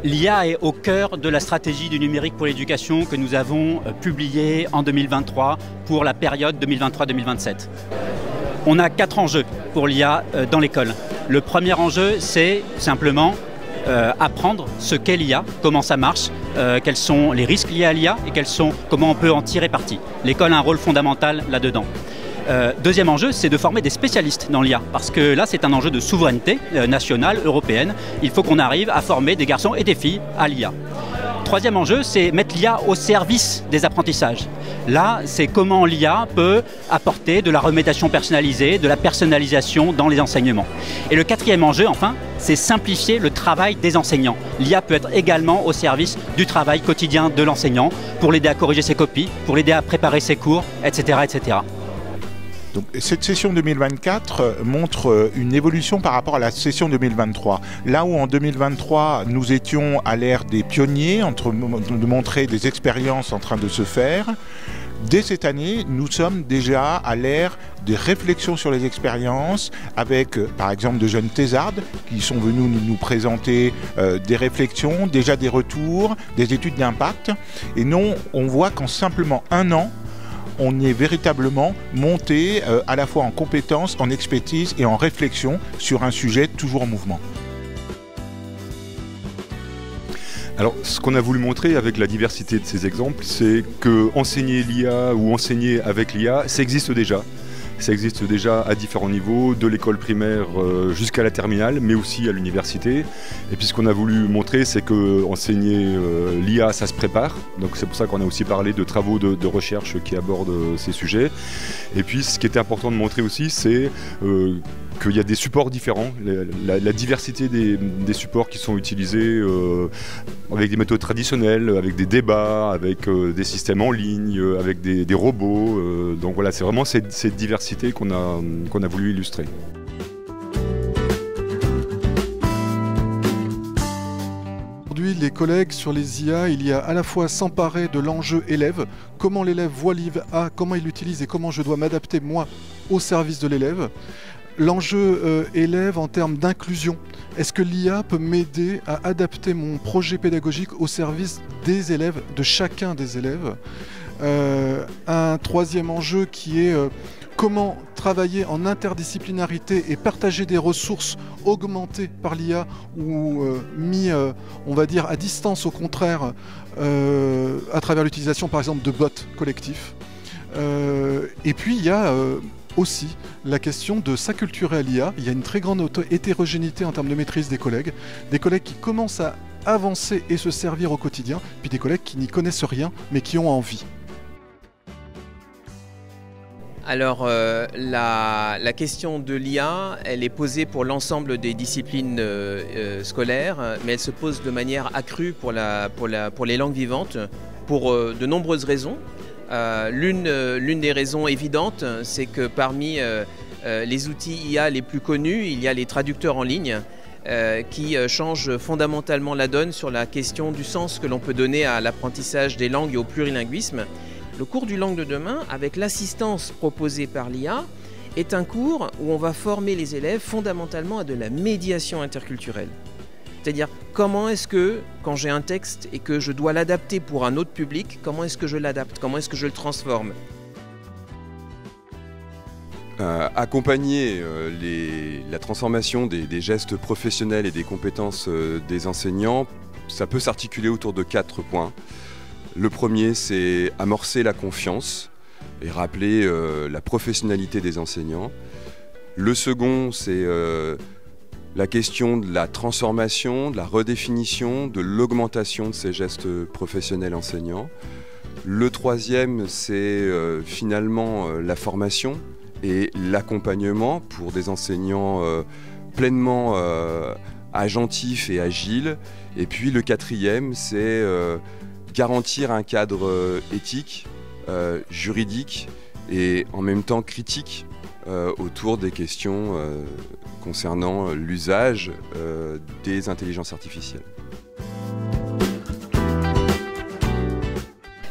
L'IA est au cœur de la stratégie du numérique pour l'éducation que nous avons publiée en 2023 pour la période 2023-2027. On a 4 enjeux pour l'IA dans l'école. Le premier enjeu, c'est simplement apprendre ce qu'est l'IA, comment ça marche, quels sont les risques liés à l'IA et comment on peut en tirer parti. L'école a un rôle fondamental là-dedans. Deuxième enjeu, c'est de former des spécialistes dans l'IA, parce que là, c'est un enjeu de souveraineté nationale, européenne. Il faut qu'on arrive à former des garçons et des filles à l'IA. Troisième enjeu, c'est mettre l'IA au service des apprentissages. Là, c'est comment l'IA peut apporter de la remédiation personnalisée, de la personnalisation dans les enseignements. Et le quatrième enjeu, enfin, c'est simplifier le travail des enseignants. L'IA peut être également au service du travail quotidien de l'enseignant, pour l'aider à corriger ses copies, pour l'aider à préparer ses cours, etc., etc. Donc, cette session 2024 montre une évolution par rapport à la session 2023. Là où en 2023, nous étions à l'ère des pionniers, de montrer des expériences en train de se faire, dès cette année, nous sommes déjà à l'ère des réflexions sur les expériences avec, par exemple, de jeunes thésardes qui sont venus nous présenter des réflexions, déjà des retours, des études d'impact. Et non, on voit qu'en simplement un an, on y est véritablement monté à la fois en compétences, en expertise et en réflexion sur un sujet toujours en mouvement. Alors, ce qu'on a voulu montrer avec la diversité de ces exemples, c'est que enseigner l'IA ou enseigner avec l'IA, ça existe déjà. Ça existe déjà à différents niveaux, de l'école primaire jusqu'à la terminale, mais aussi à l'université. Et puis ce qu'on a voulu montrer, c'est qu'enseigner l'IA, ça se prépare. Donc c'est pour ça qu'on a aussi parlé de travaux de recherche qui abordent ces sujets. Et puis ce qui était important de montrer aussi, c'est qu'il y a des supports différents, la diversité des supports qui sont utilisés avec des méthodes traditionnelles, avec des débats, avec des systèmes en ligne, avec des robots. Donc voilà, c'est vraiment cette diversité qu'on a voulu illustrer. Aujourd'hui, les collègues sur les IA, il y a à la fois s'emparer de l'enjeu élève, comment l'élève voit l'IA, comment il l'utilise et comment je dois m'adapter moi au service de l'élève. L'enjeu élève en termes d'inclusion. Est-ce que l'IA peut m'aider à adapter mon projet pédagogique au service des élèves, de chacun des élèves? Un troisième enjeu qui est comment travailler en interdisciplinarité et partager des ressources augmentées par l'IA ou mis, on va dire, à distance au contraire, à travers l'utilisation par exemple de bots collectifs. Et puis il y a aussi la question de s'acculturer à l'IA. Il y a une très grande hétérogénéité en termes de maîtrise des collègues qui commencent à avancer et se servir au quotidien, puis des collègues qui n'y connaissent rien mais qui ont envie. Alors la question de l'IA, elle est posée pour l'ensemble des disciplines scolaires, mais elle se pose de manière accrue pour les langues vivantes pour de nombreuses raisons. L'une des raisons évidentes, c'est que parmi les outils IA les plus connus, il y a les traducteurs en ligne qui changent fondamentalement la donne sur la question du sens que l'on peut donner à l'apprentissage des langues et au plurilinguisme. Le cours du Langue de demain, avec l'assistance proposée par l'IA, est un cours où on va former les élèves fondamentalement à de la médiation interculturelle. C'est-à-dire, comment est-ce que, quand j'ai un texte et que je dois l'adapter pour un autre public, comment est-ce que je l'adapte, comment est-ce que je le transforme? Accompagner la transformation des gestes professionnels et des compétences des enseignants, ça peut s'articuler autour de 4 points. Le premier, c'est amorcer la confiance et rappeler la professionnalité des enseignants. Le second, c'est la question de la transformation, de la redéfinition, de l'augmentation de ces gestes professionnels enseignants. Le troisième, c'est finalement la formation et l'accompagnement pour des enseignants pleinement agentifs et agiles. Et puis le quatrième, c'est garantir un cadre éthique, juridique et en même temps critique autour des questions concernant l'usage des intelligences artificielles.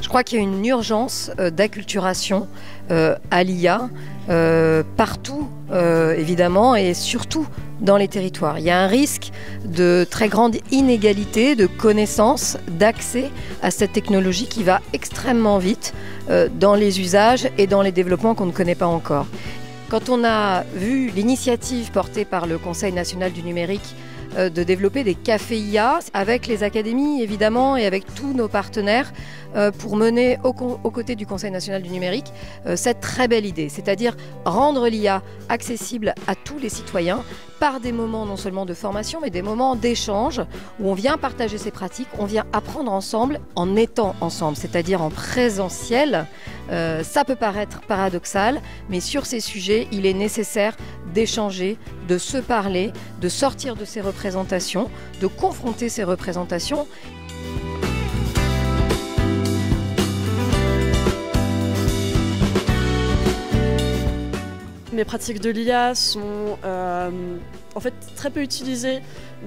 Je crois qu'il y a une urgence d'acculturation à l'IA partout, évidemment, et surtout dans les territoires. Il y a un risque de très grande inégalité de connaissances, d'accès à cette technologie qui va extrêmement vite dans les usages et dans les développements qu'on ne connaît pas encore. Quand on a vu l'initiative portée par le Conseil national du numérique de développer des cafés IA avec les académies évidemment et avec tous nos partenaires pour mener aux côtés du Conseil national du numérique cette très belle idée, c'est-à-dire rendre l'IA accessible à tous les citoyens par des moments non seulement de formation mais des moments d'échange où on vient partager ses pratiques, on vient apprendre ensemble en étant ensemble, c'est-à-dire en présentiel. Ça peut paraître paradoxal, mais sur ces sujets, il est nécessaire d'échanger, de se parler, de sortir de ces représentations, de confronter ces représentations. Mes pratiques de l'IA sont en fait très peu utilisées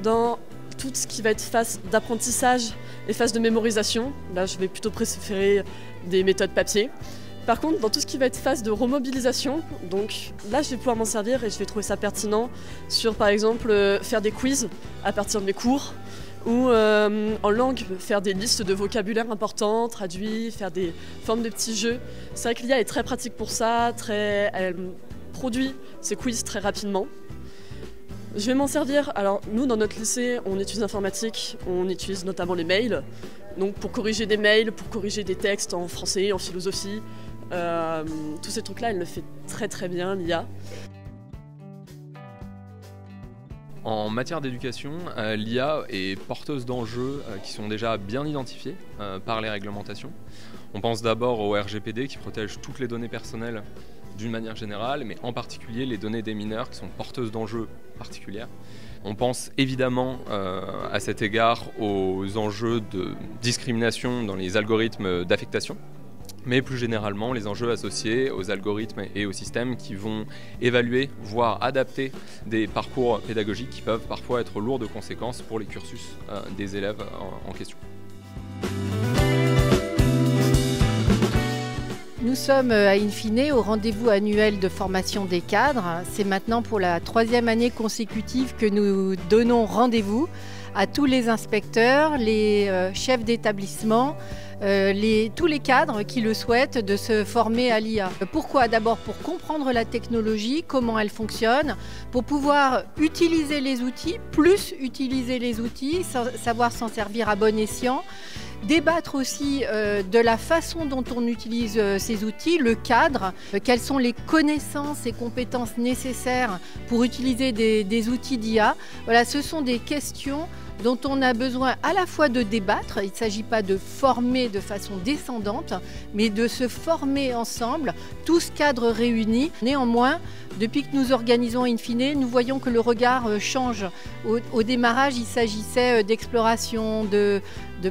dans tout ce qui va être phase d'apprentissage et phase de mémorisation. Là, je vais plutôt préférer des méthodes papier. Par contre, dans tout ce qui va être phase de remobilisation, donc là, je vais pouvoir m'en servir et je vais trouver ça pertinent sur, par exemple, faire des quiz à partir de mes cours ou en langue, faire des listes de vocabulaire importants, traduits, faire des formes de petits jeux. C'est vrai que l'IA est très pratique pour ça, elle produit ces quiz très rapidement. Je vais m'en servir, alors nous dans notre lycée on utilise l'informatique, on utilise notamment les mails, donc pour corriger des mails, pour corriger des textes en français, en philosophie, tous ces trucs là elle le fait très très bien l'IA. En matière d'éducation, l'IA est porteuse d'enjeux qui sont déjà bien identifiés par les réglementations. On pense d'abord au RGPD qui protège toutes les données personnelles d'une manière générale, mais en particulier les données des mineurs qui sont porteuses d'enjeux particuliers. On pense évidemment à cet égard aux enjeux de discrimination dans les algorithmes d'affectation, mais plus généralement les enjeux associés aux algorithmes et aux systèmes qui vont évaluer, voire adapter des parcours pédagogiques qui peuvent parfois être lourds de conséquences pour les cursus des élèves en question. Nous sommes à Infine au rendez-vous annuel de formation des cadres. C'est maintenant pour la 3e année consécutive que nous donnons rendez-vous à tous les inspecteurs, les chefs d'établissement, tous les cadres qui le souhaitent de se former à l'IA. Pourquoi? D'abord pour comprendre la technologie, comment elle fonctionne, pour pouvoir utiliser les outils, plus utiliser les outils, savoir s'en servir à bon escient. Débattre aussi de la façon dont on utilise ces outils, le cadre, quelles sont les connaissances et compétences nécessaires pour utiliser des outils d'IA. Voilà, ce sont des questions dont on a besoin à la fois de débattre, il ne s'agit pas de former de façon descendante, mais de se former ensemble, tous cadres réunis. Néanmoins, depuis que nous organisons Infine, nous voyons que le regard change. Au démarrage, il s'agissait d'exploration, de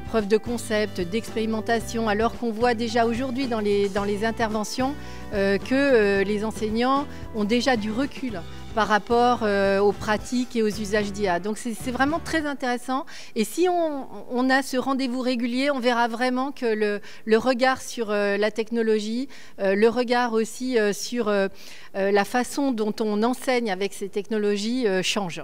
preuves de concept, d'expérimentation, alors qu'on voit déjà aujourd'hui dans les interventions que les enseignants ont déjà du recul par rapport aux pratiques et aux usages d'IA. Donc c'est vraiment très intéressant. Et si on a ce rendez-vous régulier, on verra vraiment que le regard sur la technologie, le regard aussi sur la façon dont on enseigne avec ces technologies change.